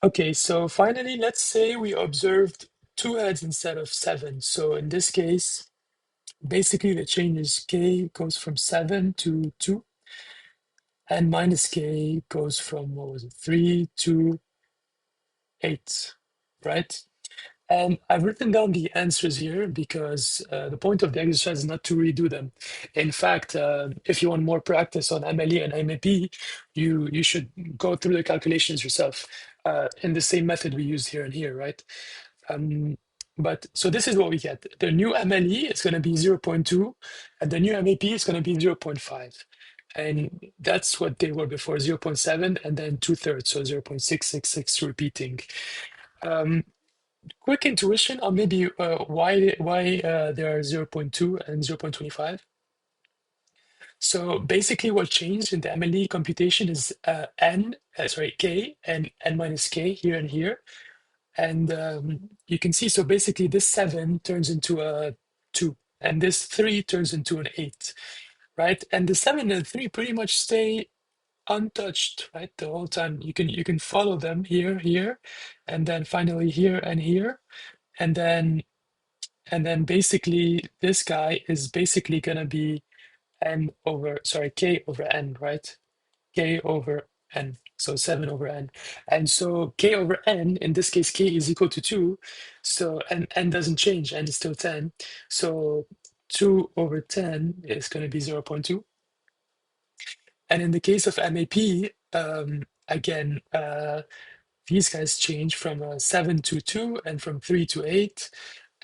Okay, so finally, let's say we observed two heads instead of seven. So in this case, basically the change is k goes from 7 to 2, and minus k goes from, what was it, 3 to 8, right? And I've written down the answers here because the point of the exercise is not to redo them. In fact, if you want more practice on MLE and MAP, you should go through the calculations yourself in the same method we used here and here, right? Um, but so this is what we get. The new MLE is going to be 0.2, and the new MAP is going to be 0.5. And that's what they were before, 0.7, and then two-thirds, so 0.666 repeating. Um, Quick intuition on maybe why there are 0.2 and 0.25. So basically what changed in the MLE computation is k and n minus k here and here. And you can see, so basically this 7 turns into a 2, and this 3 turns into an 8, right? And the 7 and 3 pretty much stay untouched, right? The whole time. You can follow them here, here, and then finally here and here. And then basically this guy is basically gonna be k over n, right? K over n, so 7 over n. And so k over n, in this case, k is equal to 2, so and n doesn't change, n is still 10. So 2 over 10 is going to be 0.2. And in the case of MAP, again, these guys change from 7 to 2 and from 3 to 8.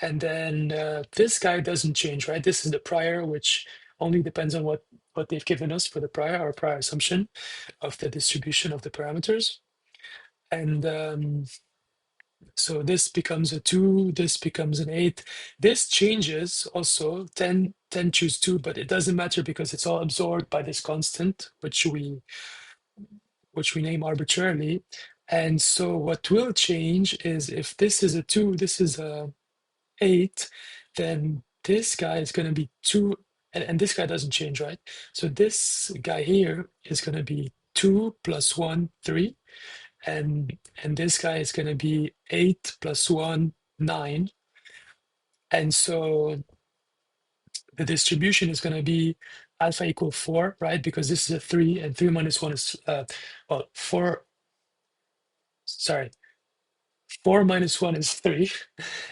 And then this guy doesn't change, right? This is the prior, which only depends on what they've given us for the prior, or prior assumption of the distribution of the parameters. And so this becomes a 2, this becomes an 8. This changes also, 10 choose 2, but it doesn't matter because it's all absorbed by this constant, which we name arbitrarily. And so what will change is, if this is a 2, this is a 8, then this guy is going to be 2, and this guy doesn't change, right? So this guy here is going to be 2 plus 1, 3, and this guy is going to be 8 plus 1, 9. And so the distribution is going to be alpha equal 4, right? Because this is a 3, and 3 minus 1 is, 4, sorry, 4 minus 1 is 3.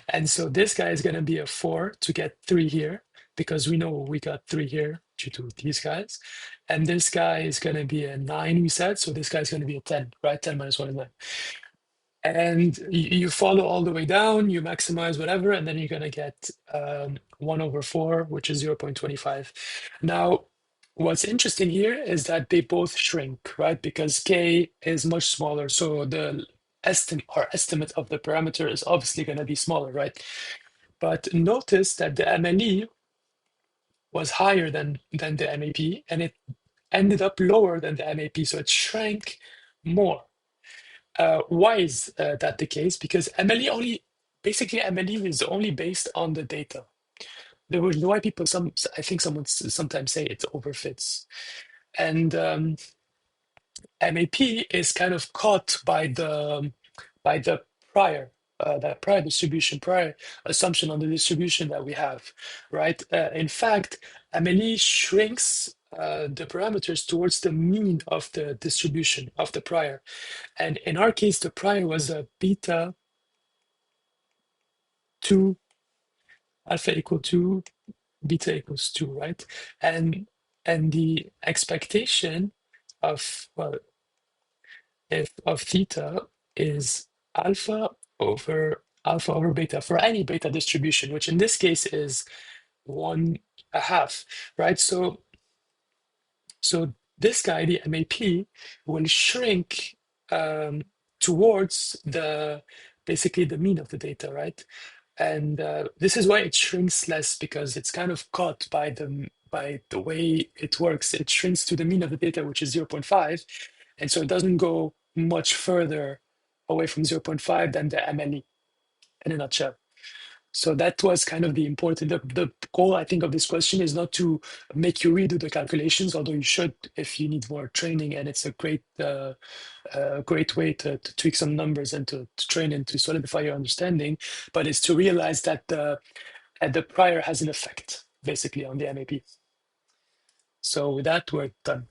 And so this guy is going to be a 4 to get 3 here, because we know we got 3 here due to these guys. And this guy is going to be a 9, we said. So this guy is going to be a 10, right? 10 minus 1 is 9. And you follow all the way down, you maximize whatever, and then you're going to get 1 over 4, which is 0.25. Now, what's interesting here is that they both shrink, right? Because k is much smaller. So the estimate of the parameter is obviously going to be smaller, right? But notice that the MLE was higher than the MAP, and it ended up lower than the MAP. So it shrank more. Why is that the case? Because MLE is only based on the data. There was why people I think someone sometimes say it overfits, and MAP is kind of caught by the prior that prior distribution, prior assumption on the distribution that we have, right? In fact, MLE shrinks the parameters towards the mean of the distribution of the prior. And in our case, the prior was a beta 2, alpha equal 2, beta equals 2, right? And the expectation of, well, if of theta is alpha over beta for any beta distribution, which in this case is 1.5, right? So this guy, the MAP, will shrink towards basically the mean of the data, right? And this is why it shrinks less, because it's kind of caught by the way it works. It shrinks to the mean of the data, which is 0.5, and so it doesn't go much further away from 0.5 than the MLE, in a nutshell. So that was kind of the important, the goal, I think, of this question is not to make you redo the calculations, although you should if you need more training, and it's a great way to tweak some numbers and to train and to solidify your understanding, but it's to realize that the prior has an effect basically on the MAP. So with that, we're done.